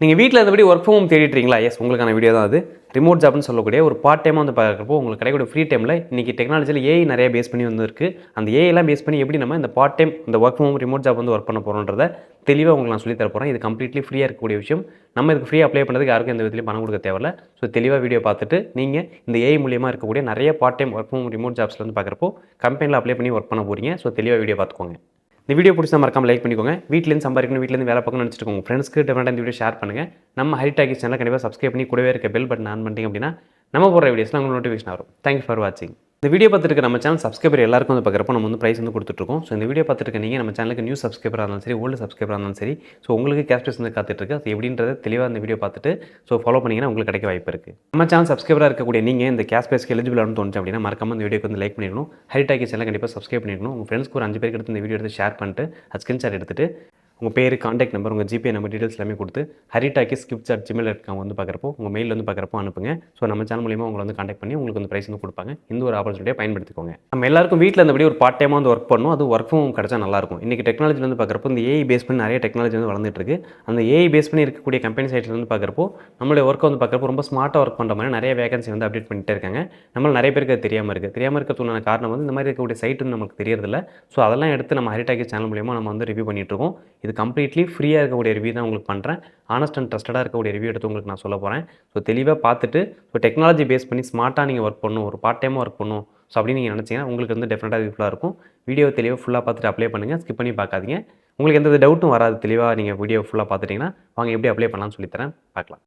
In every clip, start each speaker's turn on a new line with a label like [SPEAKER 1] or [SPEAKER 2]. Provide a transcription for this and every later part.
[SPEAKER 1] நீங்கள் வீட்டில் இருந்தபடி ஒர்க் ஃப்ரம் ஹோம் தேடிட்டுறீங்களா? எஸ், உங்களுக்கான வீடியோ தான் அது. ரிமோட் ஜாப்னு சொல்லக்கூடிய ஒரு பார்ட் டைமாக வந்து பார்க்குறப்போ உங்களுக்கு கிடைக்கக்கூடிய ஃப்ரீ டைமில் இன்றைக்கி டெக்னாலஜியில் ஏஐ நிறைய பேஸ் பண்ணி வந்து இருக்குது. அந்த ஏஐலாம் பேஸ் பண்ணி எப்படி நம்ம இந்த பார்ட் டைம் இந்த work from home remote job வந்து ஒர்க் பண்ண போகிறோன்றத தெளிவாக உங்களுக்கு நான் சொல்லி தர போகிறேன். இது கம்ப்ளீட்லி ஃப்ரீயாக இருக்கக்கூடிய விஷயம். நம்ம இதுக்கு ஃப்ரீயாக அப்ளை பண்ணுறதுக்கு யாருக்கும் எந்த விதத்துலையும் பணம் கொடுக்க தேவையில்ல. ஸோ தெளிவாக வீடியோ பார்த்துட்டு நீங்கள் இந்த ஏஐ மூலியமாக இருக்கக்கூடிய நிறைய part time work from home remote ஜாப்ஸில் வந்து பார்க்குறப்போ கம்பெனியில் அப்ளை பண்ணி ஒர்க் பண்ண போகிறீங்க. ஸோ தெளிவாக வீடியோ பார்த்துக்கோங்க. இந்த வீடியோ பிடிச்சா மறக்காம லைக் பண்ணிக்கோங்க. வீட்டிலேருந்து சம்பாதிக்கணும், வீட்டிலேருந்து வேலை பார்க்கணும்னு நினச்சிட்டு உங்கள் ஃப்ரெண்ட்ஸ்க்கு டெஃபினட்டாக இந்த வீடியோ ஷேர் பண்ணுங்கள். நம்ம ஹரி டாக்கிஸ் சேனல் கண்டிப்பாக சப்ஸ்கிரைப் பண்ணி கூடவே இருக்க பெல் பட்டன் ஆன் பண்ணிட்டீங்க அப்படின்னா நம்ம போடுற வீடியோஸ்லாம் உங்களுக்கு நோட்டிஃபிகேஷன் வரும். தேங்க்யூ ஃபார் வாட்சிங். இந்த வீடியோ பார்த்துட்டு நம்ம சேனல் சப்ஸ்கிரைபர் எல்லாருக்கும் வந்து பார்க்குறப்போ நம்ம வந்து ப்ரைஸ் வந்து கொடுத்துட்ருக்கோம். ஸோ இந்த வீடியோ பார்த்துட்டு நீங்கள் நம்ம சேனலுக்கு நியூ சப்ஸ்கிரைபராக இருந்தாலும் சரி, ஓல்டு சப்ஸ்கிரைபராக இருந்தாலும் சரி, ஸோ உங்களுக்கு கேஷ் ப்ரைஸ் வந்து காத்துட்ருக்கு. அது எப்படின்றத தெளிவாக இந்த வீடியோ பார்த்துட்டு ஸோ ஃபாலோ பண்ணிங்கன்னா உங்களுக்கு கிடைக்க வாய்ப்பு இருக்குது. நம்ம சேனல் சப்ஸ்கிரைபராக இருக்கக்கூடிய நீங்கள் இந்த கேஷ் ப்ரைஸ்க்கு எலிஜிபிளானு தோணுச்சு அப்படின்னா மறக்காம இந்த வீடியோக்கு வந்து லைக் பண்ணிடணும். ஹரி டாக்கிஸ் சேனல் கண்டிப்பாக சப்ஸ்கிரைப் பண்ணிடணும். உங்கள் ஃப்ரெண்ட்ஸ்க்கு ஒரு 5 பேருக்கு எடுத்து இந்த வீடியோ எடுத்து ஷேர் பண்ணிட்டு அது ஸ்கிரீன்ஷாட் எடுத்துட்டு உங்கள் பேர், காண்டாக்ட் நம்பர், உங்கள் ஜிபே நம்பர் டீட்டெயில்ஸ் எல்லாமே கொடுத்து haritakis@gmail.com வந்து பார்க்குறப்போ உங்கள் மெயில் வந்து பார்க்குறப்போ அனுப்புங்க. ஸோ நம்ம சேனல் மூலியமாக உங்களை வந்து காண்டாக்ட் பண்ணி உங்களுக்கு வந்து ப்ரைஸ் வந்து கொடுப்பாங்க. இந்த ஒரு ஆப்பர்ச்சுனிட்டியை பயன்படுத்திக்கோங்க. நம்ம எல்லாருக்கும் வீட்டில் இருந்தபடி ஒரு பார்ட் டைமாக வந்து ஒர்க் பண்ணணும். அது ஒர்க் ஃப்ரம் ஹோம் கிடச்சா நல்லாயிருக்கும். இன்றைக்கி டெக்னாலஜி வந்து பார்க்குறப்போ இந்த ஏஐ பேஸ் பண்ணி நிறைய டெக்னாலஜி வந்து வளர்ந்துட்டு இருக்கு. அந்த ஏஐ பேஸ் பண்ணி இருக்கக்கூடிய கம்பெனி சைட்ல வந்து பார்க்குறப்போ நம்மளுடைய ஒர்க்கை வந்து பார்க்குறப்போ ரொம்ப ஸ்மார்ட்டாக ஒர்க் பண்ணுற மாதிரி நிறைய வேகன்சி வந்து அப்டேட் பண்ணிட்டே இருக்காங்க. நம்மள நிறைய பேருக்கு அது தெரியாமல் இருக்கிறதுக்கான காரணம் வந்து இந்த மாதிரி இருக்கக்கூடிய சைட் வந்து நமக்கு தெரியறதில்ல. ஸோ அதெல்லாம் எடுத்து நம்ம ஹரி டாக்கிஸ் சேனல் மூலியமாக நம்ம வந்து ரிவ்யூ பண்ணிட்டு இருக்கோம். இது கம்ப்ளீட்லி ஃப்ரீயாக இருக்கக்கூடிய ரிவ்யூ தான் உங்களுக்கு பண்ணுறேன். ஆனஸ்ட் அண்ட் ட்ரஸ்டடாக இருக்கக்கூடிய ரிவ்யூ எடுத்து உங்களுக்கு நான் சொல்ல போகிறேன். ஸோ தெளிவாக பார்த்துட்டு ஸோ டெக்னாலஜி பேஸ் பண்ணி ஸ்மார்ட்டாக நீங்கள் ஒர்க் பண்ணணும், ஒரு பார்ட் டைமாக ஒர்க் பண்ணணும். ஸோ அப்படின்னு நீங்கள் நினச்சிங்கன்னா உங்களுக்கு வந்து டெஃபினட்டாக யூஸ்ஃபுல்லாக இருக்கும். வீடியோ தெளிவாக ஃபுல்லாக பார்த்துட்டு அப்ளை பண்ணுங்கள். ஸ்கிப் பண்ணி பார்க்காதீங்க. உங்களுக்கு எந்த டவுட்டும் வராது. தெளிவாக நீங்கள் வீடியோ ஃபுல்லாக பார்த்துட்டிங்கன்னா வாங்க எப்படி அப்ளை பண்ணலாம்னு சொல்லித்தரேன். பார்க்கலாம்.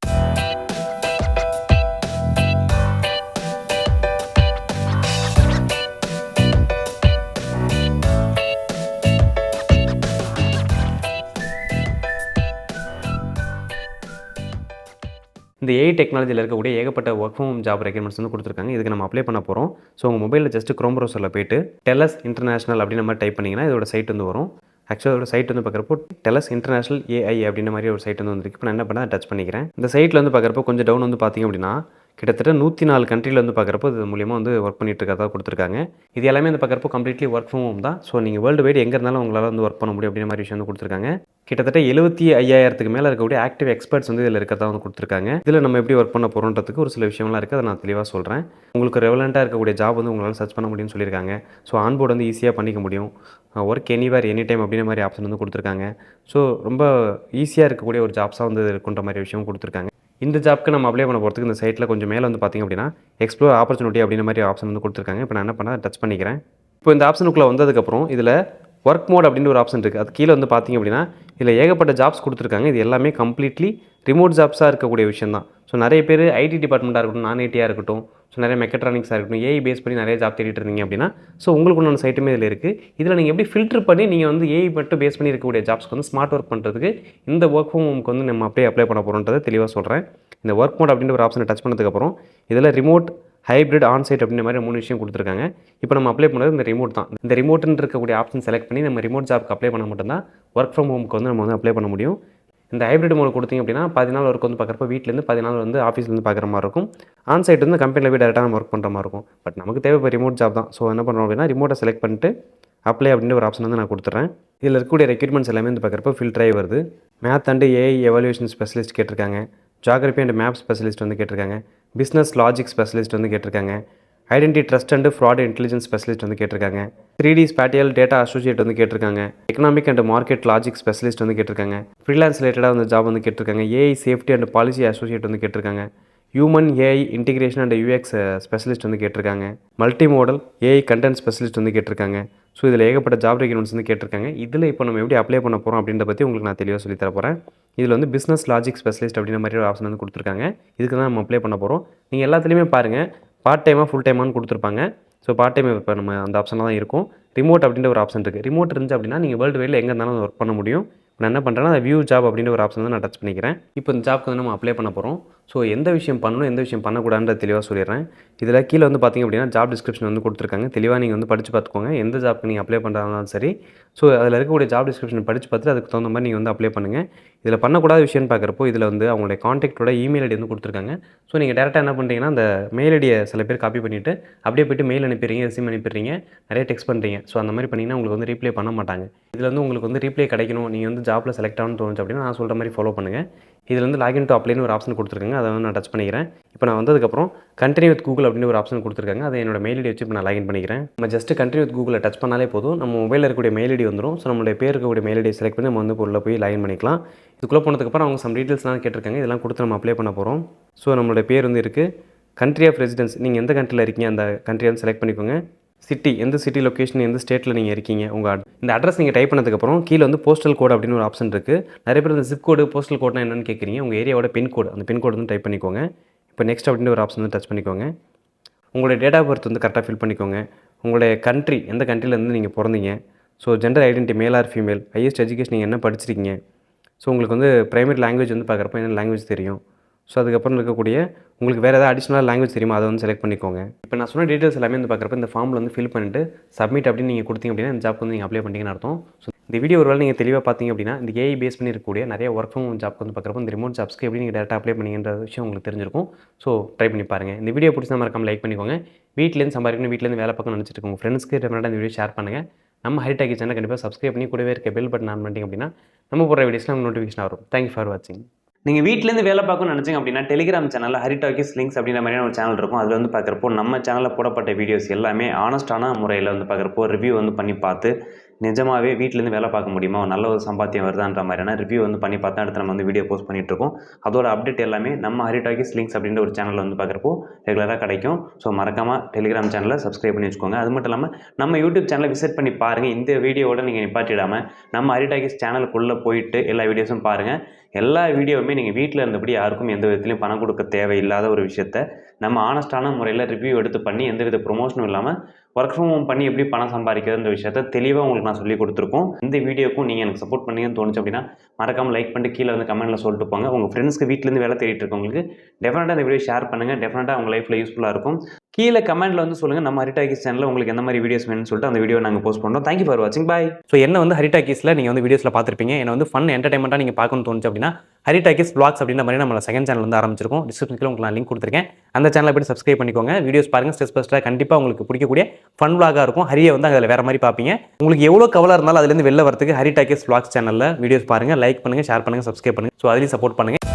[SPEAKER 1] இந்த ஏஐ டெக்னாலஜியில் இருக்கக்கூடிய ஏகப்பட்ட work from home job requirements வந்து கொடுத்துருக்காங்க. இதுக்கு நம்ம அப்ளை பண்ண போகிறோம். ஸோ உங்கள் மொபைலில் ஜஸ்ட் க்ரோம் ப்ரௌசரில் போய்ட்டு டெலஸ் இன்டர்நேஷனல் அப்படின்ற மாதிரி டைப் பண்ணிங்கன்னா இதோட சைட் வந்து வரும். ஆக்சுவலாக அதோட சைட் வந்து பார்க்குறப்போ டெலஸ் இன்டர்நேஷனல் ஏஐ அப்படின்ற மாதிரி ஒரு சைட் வந்து வந்துருக்கு. இப்போ நான் என்ன பண்ண டச் பண்ணிக்கிறேன். இந்த சைட்டில் வந்து பார்க்குறப்போ கொஞ்சம் டவுன் வந்து பார்த்திங்க அப்படின்னா கிட்டத்தட்ட 104 கண்ட்ரியில் வந்து பார்க்குறப்போ இது மூலியமாக வந்து ஒர்க் பண்ணிட்டு இருக்கிறதா கொடுத்துருக்காங்க. இது எல்லாமே வந்து பார்க்குறப்போ கம்ப்ளீட்லி ஒர்க் ஃப்ரம் ஹோம் தான். ஸோ நீங்கள் வேர்ல்டு வைடு எங்கே இருந்தாலும் உங்களால் வந்து ஒர்க் பண்ண முடியும் அப்படின்ற மாதிரி விஷயம் வந்து கொடுத்துருக்காங்க. கிட்டத்தட்ட 75,000க்கு மேலே இருக்கக்கூடிய ஆக்டிவ் எக்ஸ்பர்ட்ஸ் வந்து இதில் இருக்கிறதா வந்து கொடுத்துருக்காங்க. இதில் நம்ம எப்படி ஒர்க் பண்ண போகிறோன்றதுக்கு ஒரு சில விஷயம்லாம் இருக்குது. அதை நான் தெளிவாக சொல்கிறேன். உங்களுக்கு ரெவலண்ட்டாக இருக்கக்கூடிய ஜாப் வந்து உங்களால் சர்ச் பண்ண முடியும்னு சொல்லியிருக்காங்க. ஸோ ஆன்போர்டு வந்து ஈஸியாக பண்ணிக்க முடியும். ஒர்க் எனிவேர் எனி டைம் அப்படின்ற மாதிரி ஆப்ஷன் வந்து கொடுத்துருக்காங்க. ஸோ ரொம்ப ஈஸியாக இருக்கக்கூடிய ஒரு ஜாப்ஸாக வந்து இருக்குன்ற மாதிரி விஷயம் கொடுத்துருக்காங்க. இந்த ஜாப்க்கு நம்ம அப்ளை பண்ண போகிறதுக்கு இந்த சைட்டில் கொஞ்சம் மேலே வந்து பார்த்திங்க அப்படின்னா எக்ஸ்ப்ளோர் ஆப்பர்ச்சுனிட்டி அப்படின்ற மாதிரி ஆப்ஷன் வந்து கொடுத்துருக்காங்க. இப்போ நான் என்ன பண்ண டச் பண்ணிக்கிறேன். இப்போ இந்த ஆப்ஷனுக்குள்ளே வந்ததுக்கப்புறம் இதில் ஒர்க் மோட் அப்படின்ற ஒரு ஆப்ஷன் இருக்குது. அது கீழே வந்து பார்த்திங்க அப்படின்னா இதில் ஏகப்பட்ட ஜாப்ஸ் கொடுத்துருக்காங்க. இது எல்லாமே கம்ப்ளீட்லி ரிமோட் ஜாப்ஸாக இருக்கக்கூடிய விஷயம் தான். ஸோ நிறைய பேர் ஐடி டிபார்ட்மெண்ட்டாக இருக்கட்டும், நான் ஐடியாக இருக்கட்டும், ஸோ நிறைய மெக்கட்ரானிக்ஸாக இருக்கட்டும், ஏஐ பேஸ் பண்ணி நிறைய ஜாப் தேடிட்டு இருந்தீங்க அப்படின்னா ஸோ உங்களுக்கு ஒன்று சைட்டுமே இதில் இருக்குது. இதில் நீங்கள் எப்படி ஃபில்டர் பண்ணி நீங்கள் வந்து ஏஐ மட்டும் பேஸ் பண்ணி இருக்கக்கூடிய ஜாப்ஸ்க்கு வந்து ஸ்மார்ட் ஒர்க் பண்ணுறதுக்கு இந்த ஒர்க் ஃப்ரம் ஹோம்க்கு வந்து நம்ம அப்படியே அப்ளை பண்ண போகிறோன்றதை தெளிவாக சொல்கிறேன். இந்த ஒர்க் மோட் அப்படின்ற ஒரு ஆப்ஷனை டச் பண்ணதுக்கப்புறம் இதில் ரிமோட், ஹைப்ரிட், ஆன்சைட் அப்படின்ற மாதிரி 3 விஷயம் கொடுத்துருக்காங்க. இப்போ நம்ம அப்ளை பண்ணுறது இந்த ரிமோட் தான். இந்த ரிமோட்னு இருக்கக்கூடிய ஆப்ஷன் செலக்ட் பண்ணி நம்ம ரிமோட் ஜாப்க்கு அப்ளை பண்ண மட்டும்தான் ஒர்க் ஃப்ரம் ஹோம்க்கு வந்து நம்ம வந்து அப்ளை பண்ண முடியும். இந்த ஹைப்ரிட் மோட் கொடுத்தீங்க அப்படின்னா 10 நாள் ஒர்க் வந்து பார்க்குறப்ப வீட்டிலேருந்து 10 நாள் வந்து ஆஃபீஸ்லேருந்து பார்க்குற மாதிரி இருக்கும். ஆன்சைட் வந்து கம்பெனியில் போய் டேரெக்டாக நம்ம ஒர்க் பண்ணுற மாதிரி இருக்கும். பட் நமக்கு தேவை இப்போ ரிமோட் ஜாப் தான். ஸோ என்ன பண்ணுறோம் அப்படின்னா ரிமோட்டை செலக்ட் பண்ணிட்டு அப்ளை அப்படின்ற ஒரு ஆப்ஷன் வந்து நான் கொடுத்துட்றேன். இதில் இருக்கக்கூடிய ரெக்யூர்மெண்ட்ஸ் எல்லாமே வந்து பார்க்குறப்ப ஃபில்டராகி வருது. Math and AI evaluation specialist கேட்டிருக்காங்க. ஜியோகிராஃபி அண்ட் மேப் ஸ்பெஷலிஸ்ட் வந்து கேட்டிருக்காங்க. பிஸ்னஸ் லாஜிக் ஸ்பெஷலிஸ்ட் வந்து கேட்டிருக்காங்க. Identity trust and fraud intelligence specialist வந்து கேட்டிருக்காங்க. 3D ஸ்பேட்டியல் டேட்டா அசோசியேட் வந்து கேட்டிருக்காங்க. Economic and market logic specialist வந்து கேட்டிருக்காங்க. ஃப்ரீலான்ஸ் ரிலேட்டடாக வந்து ஜாப் வந்து கேட்டிருக்காங்க. AI safety and policy associate வந்து கேட்டிருக்காங்க. Human AI integration and UX specialist வந்து கேட்டிருக்காங்க. Multi model AI content specialist வந்து கேட்டிருக்காங்க. ஸோ இதில் ஏகப்பட்ட ஜாப் ரெக்யூர்மெண்ட்ஸ் வந்து கேட்டிருக்காங்க. இதில் இப்போ நம்ம எப்படி அப்ளை பண்ண போகிறோம் அப்படின்றத பற்றி உங்களுக்கு நான் தெளிவாக சொல்லி தர போகிறேன். இதில் வந்து பிஸ்னஸ் லாஜிக் ஸ்பெஷலிஸ்ட் அப்படின்ற மாதிரி ஒரு ஆப்ஷன் வந்து கொடுத்துருக்காங்க. இதுக்கு தான் நம்ம அப்ளை பண்ண போகிறோம். நீங்கள் எல்லாத்துலேயுமே பாருங்கள் பார்ட் டைமாக ஃபுல் டைமானு கொடுத்துருப்பாங்க. ஸோ பார்ட் டைம் இப்போ நம்ம அந்த ஆப்ஷனில் தான் இருக்கும். ரிமோட் அப்படின்ற ஒரு ஆப்ஷன் இருக்குது. ரிமோட் இருந்துச்சு அப்படின்னா நீங்கள் வேர்ல்டு வைடில் எங்கே இருந்தாலும் ஒர்க் பண்ண முடியும். நான் என்ன பண்ணுறேன்னா அந்த வியூ ஜாப் அப்படின்ற ஒரு ஆப்ஷன் வந்து நான் டச் பண்ணிக்கிறேன். இப்போ இந்த ஜாப்க்கு வந்து நம்ம அப்ளை பண்ண போகிறோம். ஸோ எந்த விஷயம் பண்ணணும், எந்த விஷயம் பண்ணக்கூடாதுன்ற தெளிவாக சொல்லிடுறேன். இதில் கீழே வந்து பார்த்திங்க அப்படின்னா ஜாப் டிஸ்கிரிப்ஷன் வந்து கொடுத்துருக்காங்க. தெளிவாக நீங்கள் வந்து படித்து பார்த்துக்கோங்க. எந்த ஜாப்க்கு நீங்கள் அப்ளை பண்ணுறதாலும் சரி. ஸோ அதில் இருக்கக்கூடிய ஜாப் டிஸ்கிரிப்ஷன் படித்து பார்த்துட்டு அதுக்கு தகுந்த மாதிரி நீங்கள் வந்து அப்ளை பண்ணுங்கள். இதில் பண்ணக்கூடாத விஷயம்னு பார்க்குறப்போ இதில் வந்து அவங்களுடைய கான்டாக்டோட இமெயில் ஐடி வந்து கொடுத்துருக்காங்க. ஸோ நீங்கள் டேரெக்டாக என்ன பண்ணுறீங்கன்னா அந்த மெயில் ஐடியை சில பேர் காப்பி பண்ணிவிட்டு அப்படியே போய்ட்டு மெயில் அனுப்பிடுறீங்க, ரெஸ்யூம் அனுப்பிடுறீங்க, நிறைய டெக்ஸ்ட் பண்ணுறீங்க. ஸோ அந்த மாதிரி பண்ணிங்கன்னா உங்களுக்கு வந்து ரீப்ளே பண்ண மாட்டாங்க. இதில் வந்து உங்களுக்கு வந்து ரீப்ளே கிடைக்கணும், நீங்கள் வந்து ஜாப்பில் செலக்ட் ஆகணும்னு தோணுச்சு அப்படின்னா நான் சொல்கிற மாதிரி ஃபாலோ பண்ணுங்கள். இதில் வந்து லாகின் டு அப்ளைன்னு ஒரு ஆப்ஷன் கொடுத்துருக்காங்க. அதை வந்து நான் டச் பண்ணிக்கிறேன். இப்போ நான் வந்ததுக்கப்புறம் கண்டினியூ வித் கூகுள் அப்படின்னு ஒரு ஆப்ஷன் கொடுத்துருக்காங்க. அதை என்னோட மெயில் ஐடி வச்சு இப்போ நான் லாகின் பண்ணிக்கிறேன். நம்ம ஜஸ்ட் கண்டினியூ வித் கூகுளில் டச் பண்ணாலே போதும், நம்ம மொபைலில் இருக்கக்கூடிய மெயில் ஐடி வந்துடும். ஸோ நம்மளுடைய பேர் இருக்கக்கூடிய மெயில் ஐடி செலக்ட் பண்ணி நம்ம வந்து உள்ள போய் லாகின் பண்ணிக்கலாம். இதுக்குள்ளே போனதுக்கப்புறம் அவங்க சம் டீட்டெயில்ஸ்லாம் கேட்டிருக்காங்க. இதெல்லாம் கொடுத்து நம்ம அப்ளை பண்ண போகிறோம். ஸோ நம்மளுடைய பேர் வந்து இருக்குது. கண்ட்ரி ஆஃப் ரெசிடென்ஸ், நீங்கள் எந்த கண்ட்ரியில் இருக்கீங்க அந்த கண்ட்ரியை வந்து செலக்ட் பண்ணிக்கோங்க. சிட்டி, எந்த சிட்டி லொக்கேஷன், எந்த ஸ்டேட்டில் நீங்கள் இருக்கீங்க, உங்கள் இந்த அட்ரஸ் நீங்கள் டைப் பண்ணதுக்கப்புறம் கீழே வந்து போஸ்டல் கோட் அப்படின்னு ஒரு ஆப்ஷன் இருக்குது. நிறைய பேர் இந்த ஜிப் கோடு போஸ்டல் கோட்னா என்னென்னு கேட்குறீங்க. உங்கள் ஏரியாவோட பின்கோடு, அந்த பின்கோடு வந்து டைப் பண்ணிக்கோங்க. இப்போ நெக்ஸ்ட் அப்படின்னு ஒரு ஆப்ஷன் வந்து டச் பண்ணிக்கோங்க. உங்களுடைய டேட் ஆஃப் பர்த் வந்து கரெக்டாக ஃபில் பண்ணிக்கோங்க. உங்களுடைய கண்ட்ரி, எந்த கண்ட்ரிலேருந்து நீங்கள் பிறந்தீங்க. So gender identity male or female, highest education நீங்கள் என்ன படிச்சிருக்கீங்க. ஸோ உங்களுக்கு வந்து ப்ரைமரி லாங்குவேஜ் வந்து பார்க்குறப்ப என்ன லாங்குவேஜ் தெரியும். ஸோ அதுக்கப்புறம் இருக்கக்கூடிய உங்களுக்கு வேறு ஏதாவது அடிஷ்னலாக லாங்குவேஜ் தெரியுமா, அதை வந்து செலக்ட் பண்ணிக்கோங்க. இப்போ நான் சொன்ன டீட்டெயில்ஸ் எல்லாமே வந்து பார்க்குறப்ப இந்த ஃபார்மில் வந்து ஃபில் பண்ணிட்டு சப்மிட் அப்படின்னு நீங்கள் கொடுத்தீங்க அப்படின்னா இந்த ஜாப்க்கு வந்து நீங்கள் அப்ளை பண்ணிங்கன்னு அர்த்தம். ஸோ இந்த வீடியோ ஒரு வேளை நீங்கள் தெளிவாக பார்த்தீங்க அப்படின்னா இந்த ஏஐ பேஸ் பண்ணி இருக்கக்கூடிய நிறைய ஒர்க் ஃப்ரம் ஜாப்க்கு வந்து பார்க்குறப்ப இந்த ரிமோட் ஜாப்ஸ்க்கு எப்படி நீங்கள் டேரெக்டாக அப்ளை பண்ணிங்கன்ற விஷயம் உங்களுக்கு தெரிஞ்சிருக்கும். ஸோ ட்ரை பண்ணி பாருங்கள். இந்த வீடியோ பிடிச்சா மறக்காம லைக் பண்ணிக்கோங்க. வீட்டிலேருந்து சம்பாதிக்கணும், வீட்டிலேருந்து வேலை பார்க்கணும்னு நினச்சிட்டு உங்கள் ஃப்ரெண்ட்ஸ்க்கு டெஃபினட்டாக இந்த வீடியோ ஷேர் பண்ணுங்கள். நம்ம ஹரிடெக் சேனல் கண்டிப்பாக சப்ஸ்கிரைப் பண்ணி கூடவே இருக்க பெல் பட்டன் ஆன் பண்ணிட்டீங்க அப்படின்னா நம்ம போடுற வீடியோஸ்லாம் நம்ம நோட்டிஃபிகேஷன் வரும். தேங்க்யூ ஃபார் வாட்சிங். நீங்கள் வீட்டிலேருந்து வேலை பார்க்கணும்னு நினச்சிங்க அப்படின்னா டெலிகிராம் சேனலில் ஹரிடாக்கிஸ் லிங்க்ஸ் அப்படின்ற மாதிரியான ஒரு சேனல் இருக்கும். அதில் வந்து பார்க்குறப்போ நம்ம சேனலில் போடப்பட்ட வீடியோஸ் எல்லாமே ஆனஸ்டான முறையில் வந்து பார்க்குறப்போ ரிவ்யூ வந்து பண்ணி பார்த்து நிஜமாகவே வீட்டிலேருந்து வேலை பார்க்க முடியுமா, நல்ல ஒரு சம்பாத்தியம் வருதான்ற மாதிரியான ரிவ்யூ வந்து பண்ணி பார்த்தா அடுத்து நம்ம வந்து வீடியோ போஸ்ட் பண்ணிகிட்ருக்கோம். அதோட அப்டேட் எல்லாமே நம்ம ஹரிடாக்கிஸ் லிங்க்ஸ் அப்படின்ற ஒரு சேனலில் வந்து பார்க்குறப்போ ரெகுலராக கிடைக்கும். ஸோ மறக்காமல் டெலிகிராம் சேனலை சப்ஸ்கிரைப் பண்ணி வச்சுக்கோங்க. அது மட்டும் இல்லாமல் நம்ம யூடியூப் சேனலை விசிட் பண்ணி பாருங்கள். இந்த வீடியோவோட நீங்கள் நிப்பாட்டிடாமல் நம்ம ஹரிடாக்கிஸ் சேனலுக்குள்ளே போயிட்டு எல்லா வீடியோஸும் பாருங்கள். எல்லா வீடியோவுமே நீங்கள் வீட்டில் இருந்தபடி யாருக்கும் எந்த விதத்துலையும் பணம் கொடுக்க தேவையில்லாத ஒரு விஷயத்த நம்ம ஆனஸ்டான முறையில் ரிவ்யூ எடுத்து பண்ணி எந்த வித ப்ரொமோஷனும் இல்லாமல் ஒர்க் ஃப்ரம் ஹோம் பண்ணி எப்படி பணம் சம்பாதிக்கிறதுன்ற விஷயத்த தெளிவாக உங்களுக்கு நான் சொல்லி கொடுத்துருக்கோம். இந்த வீடியோக்கும் நீங்கள் எனக்கு சப்போர்ட் பண்ணீங்கன்னு தோணுச்சு அப்படின்னா மறக்காமல் லைக் பண்ணிட்டு கீழே வந்து கமெண்ட்டில் சொல்லிட்டு போங்க. உங்கள் ஃப்ரெண்ட்ஸ்க்கு வீட்டிலேருந்து வேலை தேடிட்டு இருக்கவங்களுக்கு டெஃபினட்டாக இந்த வீடியோ ஷேர் பண்ணுங்கள். டெஃபினட்டாக உங்கள் லைஃப்பில் யூஸ்ஃபுல்லாக இருக்கும். கீழே கமெண்ட்டில் வந்து சொல்லுங்கள் நம்ம ஹரிடாக்கிஸ் சேனலில் உங்களுக்கு எந்த மாதிரி வீடியோஸ் வேணும்னு சொல்லிட்டு அந்த வீடியோ நாங்கள் போஸ்ட் பண்ணுறோம். தேங்க்யூ ஃபார் வாட்சிங். பாய். ஸோ என்ன வந்து ஹரிடாக்கிஸில் நீங்கள் வந்து வீடியோஸில் பார்த்துருப்பீங்க. என்ன வந்து ஃபன் என்டர்டைன்மெண்ட்டாக நீங்கள் பார்க்கணும்னு தோணுச்சு அப்படின்னா ஹரிடாக்கிஸ் vlogs அப்படின்ற மாதிரி நம்ம செகண்ட் சேனல் வந்து ஆரம்பிச்சிருக்கோம். டிஸ்கிரிப்ஷனில் உங்களுக்கு நான் லிங்க் கொடுத்துருக்கேன். அந்த சேனலை போய் சப்ஸ்கிரைப் பண்ணிக்கோங்க. வீடியோஸ் பாருங்கள். ஸ்டெப் பை ஸ்டெப்பாக கண்டிப்பாக உங்களுக்கு பிடிக்கக்கூடிய ஃபன் vlog-ஆக இருக்கும். ஹரியை வந்து அதில் வேறு மாதிரி பார்ப்பீங்க. உங்களுக்கு எவ்வளோ கவலை இருந்தாலும் அதுலேருந்து வெளில வரதுக்கு ஹரிடாக்கிஸ் vlogs சேனலில் வீடியோஸ் பாருங்கள், லைக் பண்ணுங்கள், ஷேர் பண்ணுங்கள், சப்ஸ்கிரைப் பண்ணுங்கள். ஸோ அதுலேயும் சப்போர்ட் பண்ணுங்கள்.